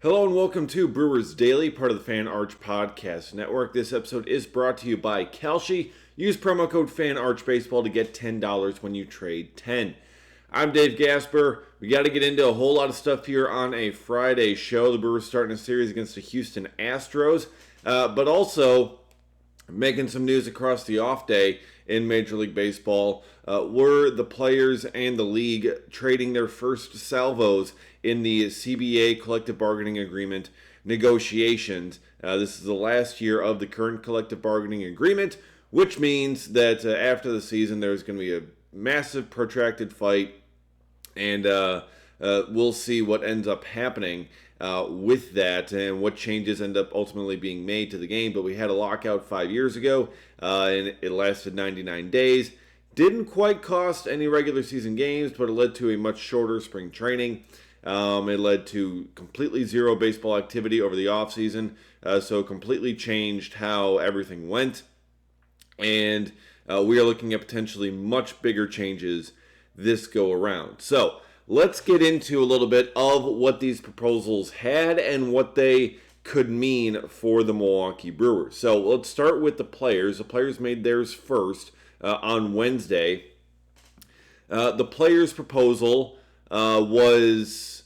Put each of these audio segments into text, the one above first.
Hello and welcome to Brewers Daily, part of the Fan Arch Podcast Network. This episode is brought to you by Kalshi. Use promo code FANARCHBASEBALL to get $10 when you trade 10. I'm Dave Gasper. We got to get into a whole lot of stuff here on a Friday show. The Brewers starting a series against the Houston Astros, but also making some news across the off day in Major League Baseball. Were the players and the league trading their first salvos in the CBA collective bargaining agreement negotiations. This is the last year of the current collective bargaining agreement, which means that after the season there's going to be a massive protracted fight, and we'll see what ends up happening with that and what changes end up ultimately being made to the game. But we had a lockout 5 years ago, and it lasted 99 days. Didn't quite cost any regular season games, but it led to a much shorter spring training. It led to completely zero baseball activity over the offseason, so completely changed how everything went. And we are looking at potentially much bigger changes this go around. So let's get into a little bit of what these proposals had and what they could mean for the Milwaukee Brewers. So let's start with the players. The players made theirs first on Wednesday. The players' proposal was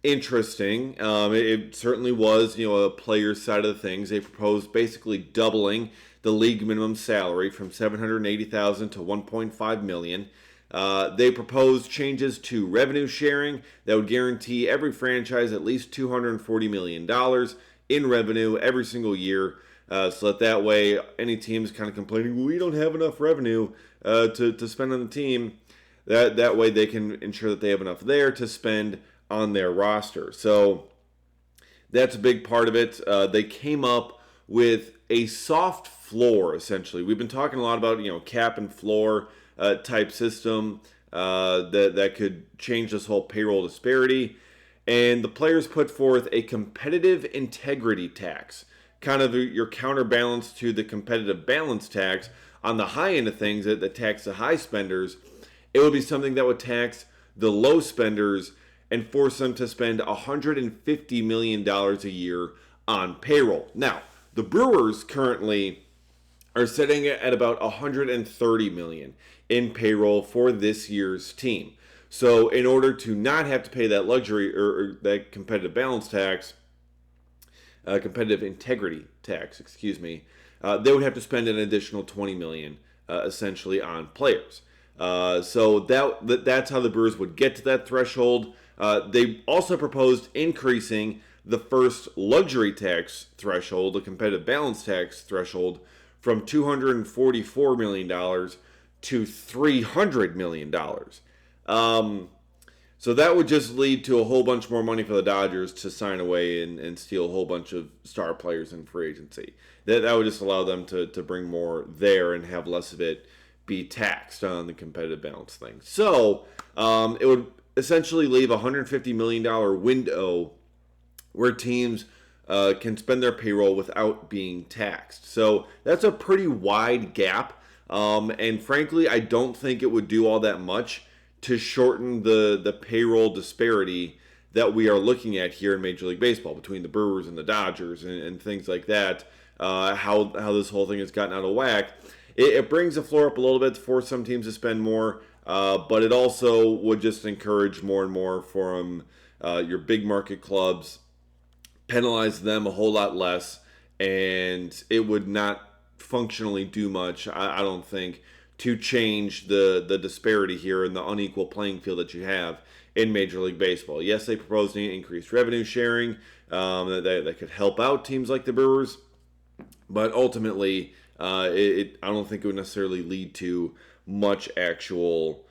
interesting. It certainly was, a player's side of the things. They proposed basically doubling the league minimum salary from $780,000 to $1.5 million. They proposed changes to revenue sharing that would guarantee every franchise at least $240 million in revenue every single year. So that way, any teams kind of complaining, well, we don't have enough revenue to spend on the team, that way they can ensure that they have enough there to spend on their roster. So that's a big part of it. They came up with a soft floor, essentially. We've been talking a lot about, cap and floor type system that could change this whole payroll disparity. And the players put forth a competitive integrity tax, kind of your counterbalance to the competitive balance tax. On the high end of things that tax the high spenders, it would be something that would tax the low spenders and force them to spend $150 million a year on payroll. Now, the Brewers currently are sitting at about $130 million in payroll for this year's team. So in order to not have to pay that luxury or that competitive balance tax, competitive integrity tax, they would have to spend an additional $20 million essentially on players. So that's how the Brewers would get to that threshold. They also proposed increasing the first luxury tax threshold, the competitive balance tax threshold, from $244 million to $300 million. So that would just lead to a whole bunch more money for the Dodgers to sign away and steal a whole bunch of star players in free agency. That would just allow them to bring more there and have less of it be taxed on the competitive balance thing. So it would essentially leave a $150 million window where teams can spend their payroll without being taxed. So that's a pretty wide gap. And frankly, I don't think it would do all that much to shorten the payroll disparity that we are looking at here in Major League Baseball between the Brewers and the Dodgers and things like that, how this whole thing has gotten out of whack. It brings the floor up a little bit to force some teams to spend more, but it also would just encourage more and more from your big market clubs, penalize them a whole lot less, and it would not functionally do much, I don't think, to change the disparity here and the unequal playing field that you have in Major League Baseball. Yes, they proposed increased revenue sharing that could help out teams like the Brewers, but ultimately, I don't think it would necessarily lead to much actual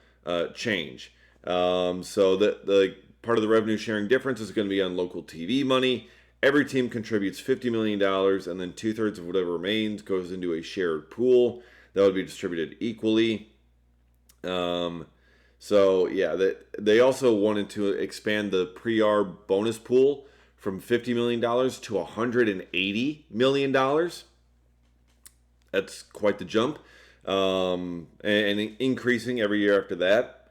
change. So the part of the revenue sharing difference is going to be on local TV money. Every team contributes $50 million, and then 2/3 of whatever remains goes into a shared pool that would be distributed equally. So yeah, they also wanted to expand the pre-arb bonus pool from $50 million to $180 million. That's quite the jump, and increasing every year after that.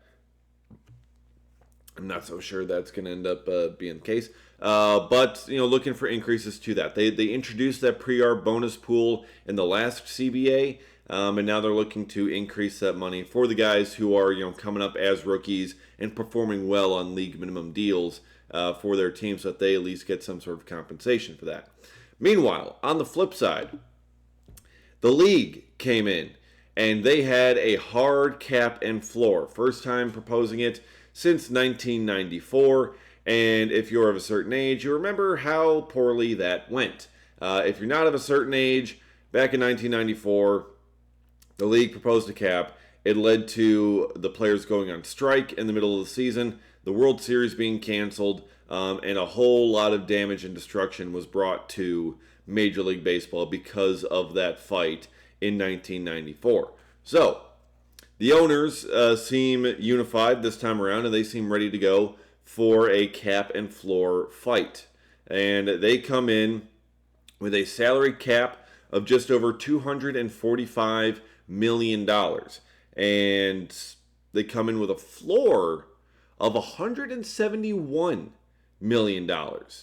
I'm not so sure that's going to end up being the case. But looking for increases to that. They introduced that pre-arb bonus pool in the last CBA, and now they're looking to increase that money for the guys who are coming up as rookies and performing well on league minimum deals for their team, so that they at least get some sort of compensation for that. Meanwhile, on the flip side, the league came in and they had a hard cap and floor. First time proposing it since 1994. And if you're of a certain age, you remember how poorly that went. If you're not of a certain age, back in 1994, the league proposed a cap. It led to the players going on strike in the middle of the season, the World Series being canceled, and a whole lot of damage and destruction was brought to Major League Baseball because of that fight in 1994. So, the owners seem unified this time around, and they seem ready to go for a cap and floor fight. And they come in with a salary cap of just over $245 million. And they come in with a floor of $171 million,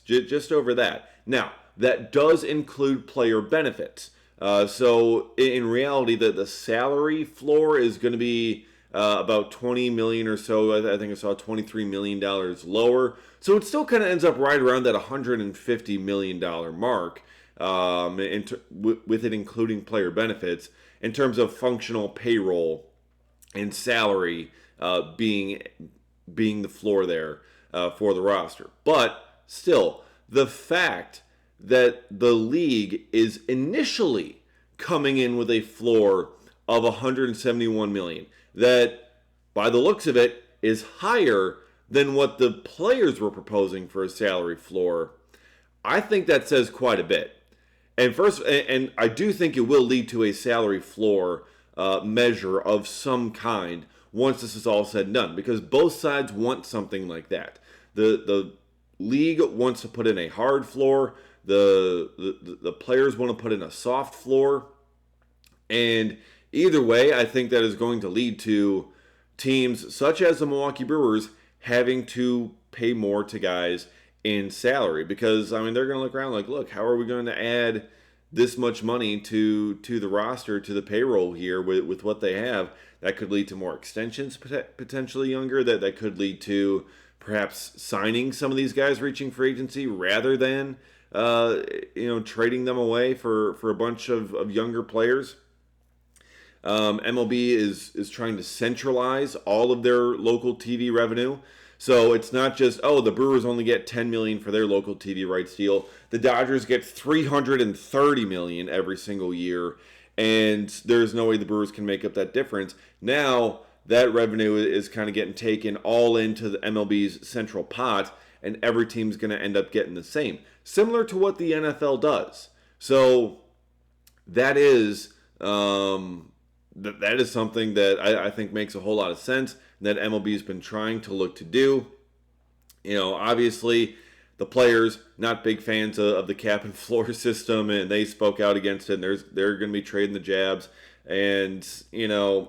just over that. Now, that does include player benefits. So in reality, the salary floor is going to be about $20 million or so. I think I saw $23 million lower. So it still kind of ends up right around that $150 million mark, with it including player benefits, in terms of functional payroll and salary being the floor there for the roster. But still, the fact that the league is initially coming in with a floor of $171 million, that by the looks of it is higher than what the players were proposing for a salary floor, I think that says quite a bit. And I do think it will lead to a salary floor measure of some kind once this is all said and done, because both sides want something like that. The league wants to put in a hard floor. The players want to put in a soft floor. And either way, I think that is going to lead to teams such as the Milwaukee Brewers having to pay more to guys in salary, because they're going to look around like, look, how are we going to add this much money to the roster, to the payroll here with what they have? That could lead to more extensions, potentially younger. That could lead to perhaps signing some of these guys reaching free agency rather than trading them away for a bunch of younger players. MLB is trying to centralize all of their local TV revenue. So it's not just, the Brewers only get $10 million for their local TV rights deal. The Dodgers get $330 million every single year, and there's no way the Brewers can make up that difference. Now that revenue is kind of getting taken all into the MLB's central pot, and every team's going to end up getting the same, similar to what the NFL does. So that is that is something that I think makes a whole lot of sense, that MLB's been trying to look to do. Obviously, the players, not big fans of the cap and floor system, and they spoke out against it, and they're going to be trading the jabs. And,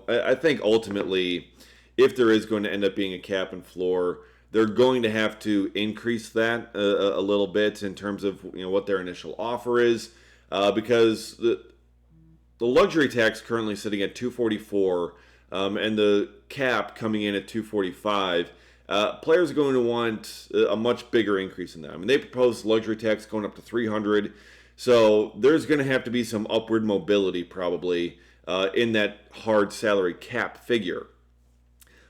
I think ultimately, if there is going to end up being a cap and floor, they're going to have to increase that a little bit in terms of what their initial offer is, because the luxury tax currently sitting at $244, and the cap coming in at $245. Players are going to want a much bigger increase in that. They proposed luxury tax going up to $300, so there's going to have to be some upward mobility probably in that hard salary cap figure.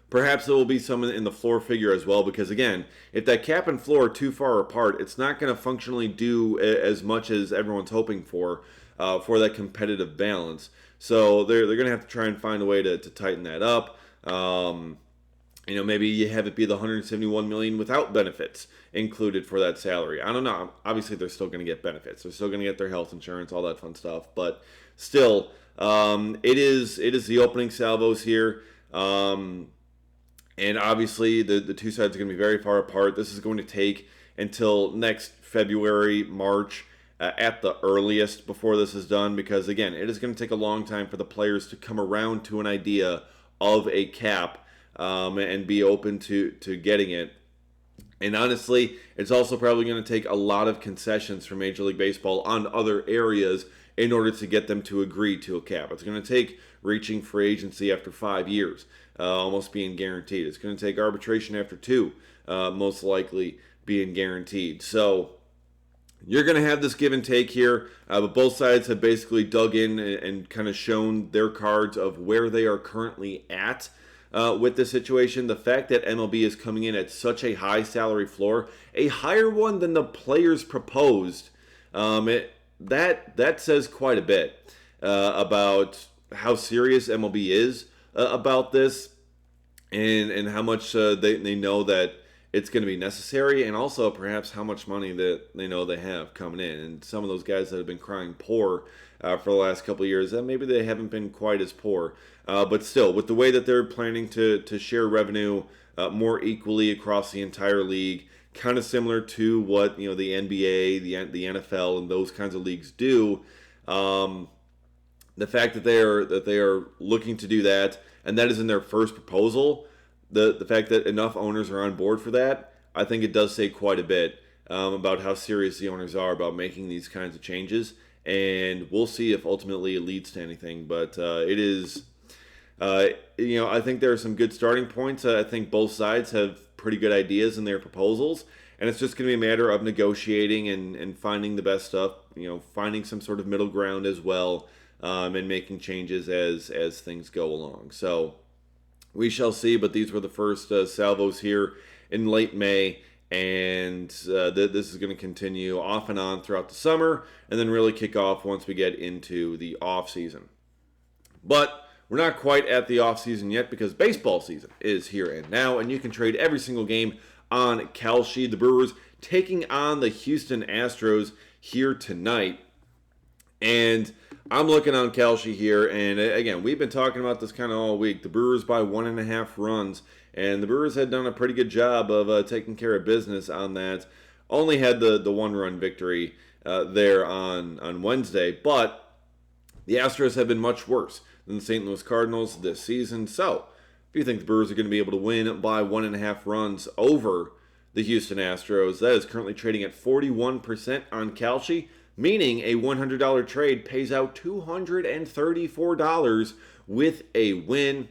Perhaps there will be some in the floor figure as well, because again, if that cap and floor are too far apart, it's not going to functionally do as much as everyone's hoping for that competitive balance. So they're going to have to try and find a way to tighten that up. Maybe you have it be the $171 million without benefits included for that salary. I don't know. Obviously, they're still going to get benefits. They're still going to get their health insurance, all that fun stuff. But still, it is the opening salvos here. And obviously, the two sides are going to be very far apart. This is going to take until next February, March, at the earliest before this is done, because again, it is going to take a long time for the players to come around to an idea of a cap and be open to getting it. And honestly, it's also probably going to take a lot of concessions from Major League Baseball on other areas in order to get them to agree to a cap. It's going to take reaching free agency after 5 years, almost being guaranteed. It's going to take arbitration after 2, most likely being guaranteed. So you're going to have this give and take here, but both sides have basically dug in and kind of shown their cards of where they are currently at with this situation. The fact that MLB is coming in at such a high salary floor, a higher one than the players proposed, that says quite a bit about how serious MLB is about this, and how much they know that it's going to be necessary, and also perhaps how much money that they know they have coming in. And some of those guys that have been crying poor for the last couple of years, maybe they haven't been quite as poor. But still, with the way that they're planning to share revenue more equally across the entire league, kind of similar to what the NBA, the NFL, and those kinds of leagues do. The fact that they are looking to do that, and that is in their first proposal. The fact that enough owners are on board for that, I think it does say quite a bit about how serious the owners are about making these kinds of changes. And we'll see if ultimately it leads to anything. But it is, I think there are some good starting points. I think both sides have pretty good ideas in their proposals. And it's just going to be a matter of negotiating and finding the best stuff, finding some sort of middle ground as well, and making changes as things go along. So we shall see, but these were the first salvos here in late May, and this is going to continue off and on throughout the summer, and then really kick off once we get into the off season. But we're not quite at the off season yet, because baseball season is here and now, and you can trade every single game on Kalshi. The Brewers taking on the Houston Astros here tonight, and I'm looking on Kalshi here, and again, we've been talking about this kind of all week. The Brewers by 1.5 runs, and the Brewers had done a pretty good job of taking care of business on that. Only had the 1-run victory there on Wednesday, but the Astros have been much worse than the St. Louis Cardinals this season. So, if you think the Brewers are going to be able to win by 1.5 runs over the Houston Astros, that is currently trading at 41% on Kalshi, meaning a $100 trade pays out $234 with a win.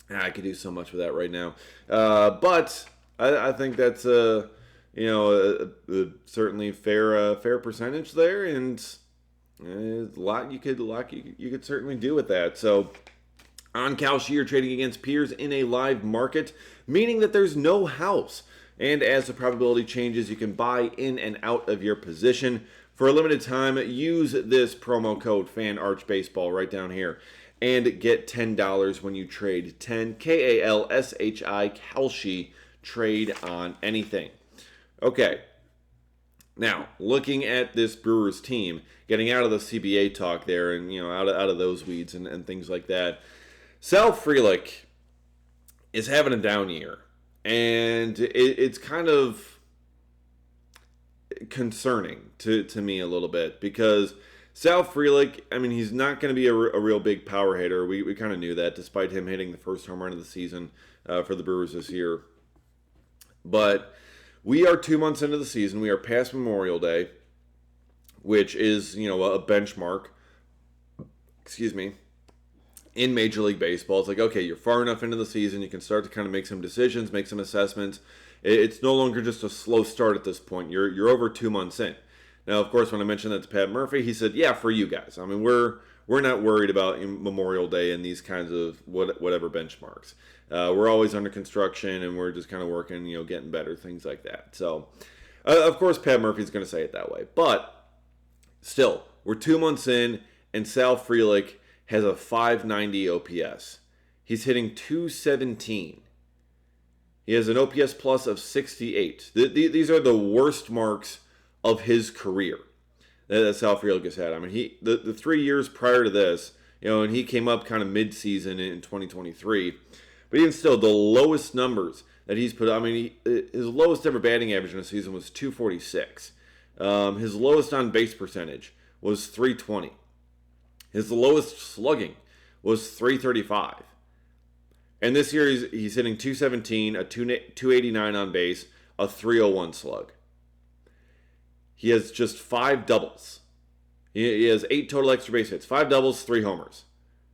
I could do so much with that right now, but I think that's certainly fair percentage there, and a lot you could certainly do with that. So on Kalshi, you're trading against peers in a live market, meaning that there's no house. And as the probability changes, you can buy in and out of your position. For a limited time, use this promo code FANARCHBASEBALL right down here and get $10 when you trade 10 KALSHI Kalshi trade on anything. Okay. Now, looking at this Brewers team, getting out of the CBA talk there and out of those weeds and things like that. Sal Frelick is having a down year, and it's kind of concerning to me a little bit, because Sal Frelick, he's not going to be a real big power hitter. We kind of knew that, despite him hitting the first home run of the season for the Brewers this year. But we are 2 months into the season. We are past Memorial Day, which is, a benchmark, in Major League Baseball. It's like, okay, you're far enough into the season, you can start to kind of make some decisions, make some assessments. It's no longer just a slow start at this point. You're over 2 months in. Now, of course, when I mentioned that to Pat Murphy, he said, yeah, for you guys. We're not worried about Memorial Day and these kinds of whatever benchmarks. We're always under construction, and we're just kind of working, getting better, things like that. So, of course, Pat Murphy's going to say it that way. But still, we're 2 months in, and Sal Frelick has a 590 OPS. He's hitting .217. He has an OPS plus of 68. These are the worst marks of his career that Sal Frelick has had. The 3 years prior to this, and he came up kind of mid-season in 2023. But even still, the lowest numbers that he's put, his lowest ever batting average in a season was .246. His lowest on-base percentage was .320. His lowest slugging was .335. And this year he's hitting .217, a .289 on base, a 301 slug. He has just 5 doubles. He has 8 total extra base hits, 5 doubles, 3 homers.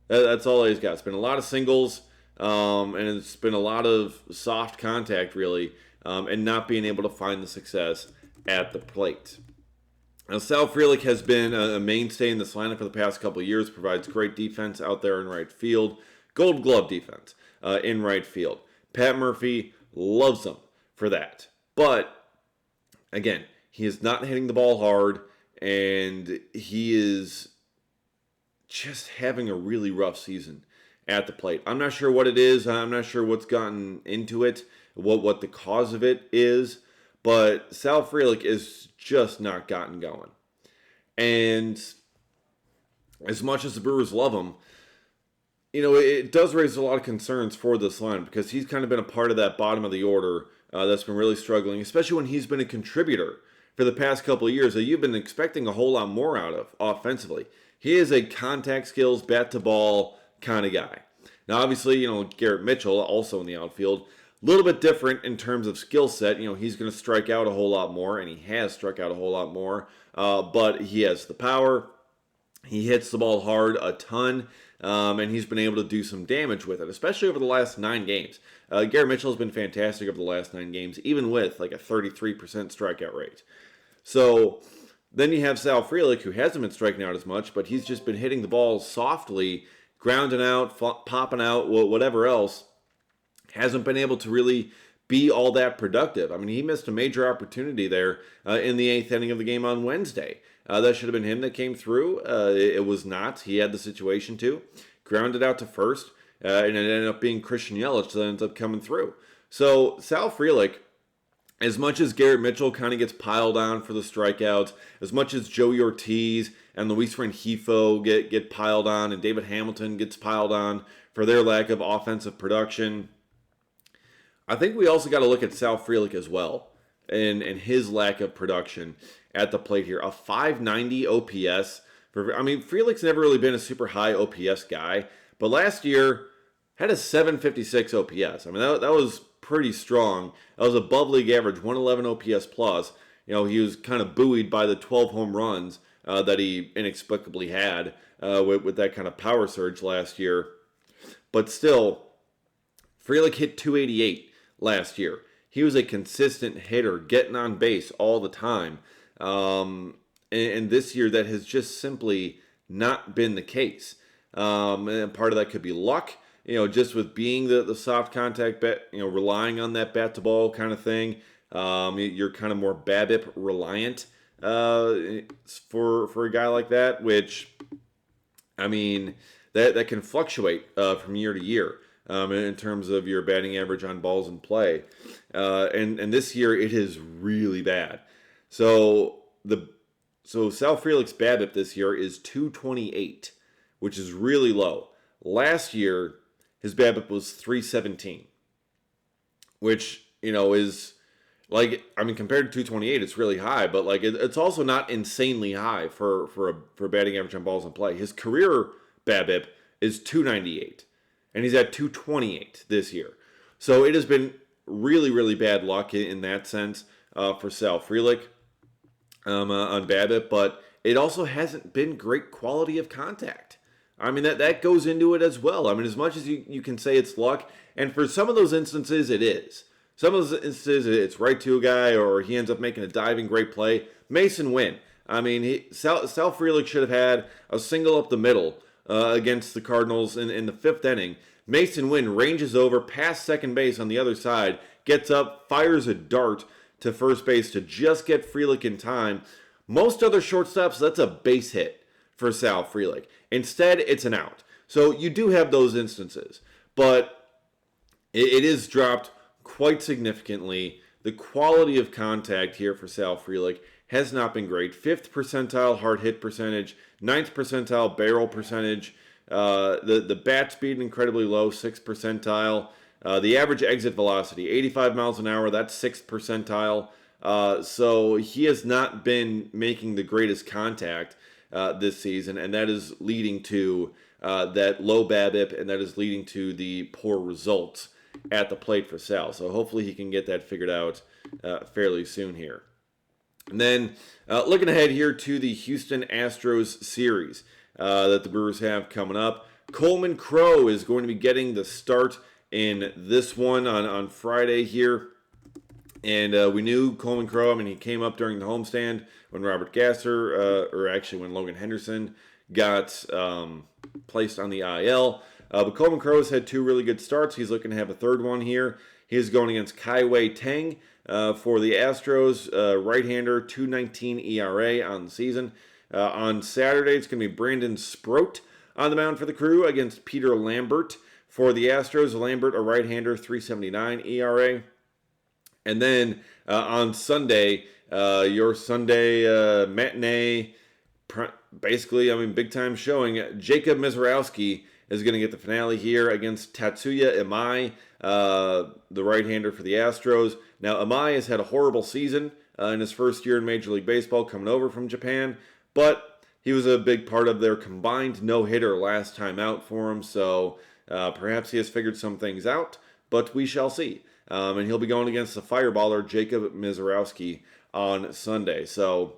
That's all he's got. It's been a lot of singles, and it's been a lot of soft contact, really, and not being able to find the success at the plate. Now, Sal Frelick has been a mainstay in this lineup for the past couple of years, provides great defense out there in right field, Gold Glove defense in right field. Pat Murphy loves him for that. But, again, he is not hitting the ball hard, and he is just having a really rough season at the plate. I'm not sure what it is. I'm not sure what's gotten into it, what the cause of it is. But Sal Frelick is just not gotten going. And as much as the Brewers love him, it does raise a lot of concerns for this line because he's kind of been a part of that bottom of the order that's been really struggling, especially when he's been a contributor for the past couple of years that you've been expecting a whole lot more out of offensively. He is a contact skills, bat to ball kind of guy. Now, obviously, Garrett Mitchell, also in the outfield, a little bit different in terms of skill set. He's going to strike out a whole lot more, and he has struck out a whole lot more. But he has the power. He hits the ball hard a ton, and he's been able to do some damage with it, especially over the last 9 games. Garrett Mitchell has been fantastic over the last 9 games, even with like a 33% strikeout rate. So then you have Sal Frelick, who hasn't been striking out as much, but he's just been hitting the ball softly, grounding out, popping out, whatever else. Hasn't been able to really be all that productive. I mean, he missed a major opportunity there in the 8th inning of the game on Wednesday. That should have been him that came through. It was not. He had the situation to. Grounded out to first, and it ended up being Christian Yelich that ends up coming through. So Sal Frelick, as much as Garrett Mitchell kind of gets piled on for the strikeouts, as much as Joey Ortiz and Luis Rengifo get piled on, and David Hamilton gets piled on for their lack of offensive production, I think we also got to look at Sal Frelick as well and his lack of production at the plate here. A 590 OPS. Frelick's never really been a super high OPS guy, but last year had a 756 OPS. That was pretty strong. That was above league average, 111 OPS plus. He was kind of buoyed by the 12 home runs that he inexplicably had with that kind of power surge last year. But still, Frelick hit 288 last year. He was a consistent hitter, getting on base all the time. And this year, that has just simply not been the case. And part of that could be luck, just with being the soft contact bat, relying on that bat to ball kind of thing. You're kind of more BABIP reliant for a guy like that, which, that can fluctuate from year to year. In terms of your batting average on balls in play. And this year it is really bad. So Sal Frelick's BABIP this year is 228, which is really low. Last year, his BABIP was 317, which, is compared to 228, it's really high, but it's also not insanely high for batting average on balls in play. His career BABIP is 298. And he's at 228 this year. So it has been really, really bad luck in that sense for Sal Frelick on BABIP, but it also hasn't been great quality of contact. That goes into it as well. As much as you can say it's luck, and for some of those instances it is. Some of those instances it's right to a guy, or he ends up making a diving great play. Mason Wynn. Sal Frelick should have had a single up the middle against the Cardinals in the 5th inning. Mason Wynn ranges over past second base on the other side, gets up, fires a dart to first base to just get Frelick in time. Most other shortstops, that's a base hit for Sal Frelick. Instead, it's an out. So you do have those instances, but it is dropped quite significantly. The quality of contact here for Sal Frelick has not been great. 5th percentile hard hit percentage, 9th percentile barrel percentage. The bat speed incredibly low, 6th percentile. The average exit velocity, 85 miles an hour, that's 6th percentile. So he has not been making the greatest contact this season, and that is leading to that low BABIP, and that is leading to the poor results at the plate for Sal. So hopefully he can get that figured out fairly soon here. And then looking ahead here to the Houston Astros series that the Brewers have coming up, Coleman Crow is going to be getting the start in this one on Friday here. And we knew Coleman Crow. I mean, he came up during the homestand when Robert Gasser, or actually when Logan Henderson got placed on the IL. But Coleman Crow has had 2 really good starts. He's looking to have a third one here. He is going against Kai Tang for the Astros, right-hander, 2.19 ERA on the season. On Saturday, it's going to be Brandon Sproat on the mound for the Crew against Peter Lambert for the Astros. Lambert, a right-hander, 3.79 ERA. And then on Sunday, your Sunday matinee, basically, I mean, big-time showing, Jacob Mizorowski is going to get the finale here against Tatsuya Imai, the right-hander for the Astros. Now, Imai has had a horrible season in his first year in Major League Baseball, coming over from Japan, but he was a big part of their combined no-hitter last time out for him, so perhaps he has figured some things out, but we shall see. And he'll be going against the fireballer Jacob Mizorowski on Sunday. So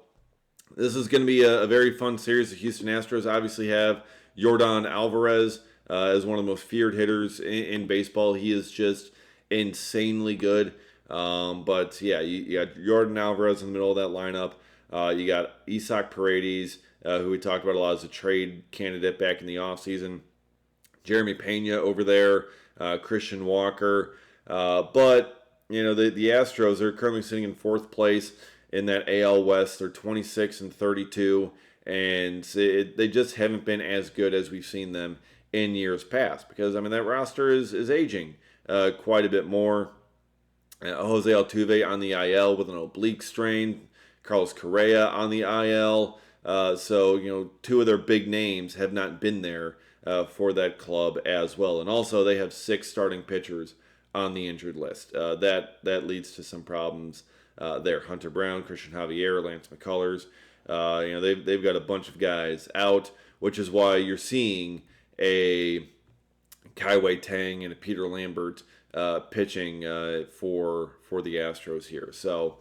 this is going to be a very fun series. The Houston Astros obviously have Yordan Alvarez as one of the most feared hitters in baseball. He is just insanely good. But yeah, you got Yordan Alvarez in the middle of that lineup. You got Isaac Paredes, who we talked about a lot as a trade candidate back in the offseason. Jeremy Pena over there, Christian Walker. But, you know, the Astros are currently sitting in 4th place in that AL West. They're 26-32, and they just haven't been as good as we've seen them in years past. Because, I mean, that roster is aging quite a bit more. Jose Altuve on the IL with an oblique strain. Carlos Correa on the IL. So, you know, 2 of their big names have not been there for that club as well. And also, they have 6 starting pitchers on the injured list. That leads to some problems there. Hunter Brown, Christian Javier, Lance McCullers. You know, they've got a bunch of guys out, which is why you're seeing a Kai Tang and a Peter Lambert pitching for the Astros here. So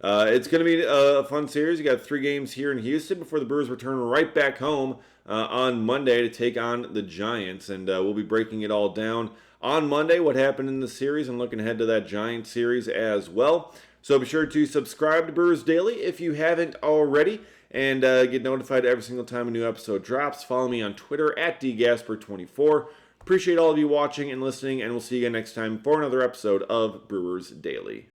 it's going to be a fun series. You got 3 games here in Houston before the Brewers return right back home on Monday to take on the Giants, and we'll be breaking it all down on Monday, what happened in the series, and looking ahead to that Giants series as well. So be sure to subscribe to Brewers Daily if you haven't already, and get notified every single time a new episode drops. Follow me on Twitter at dgasper24. Appreciate all of you watching and listening, and we'll see you again next time for another episode of Brewers Daily.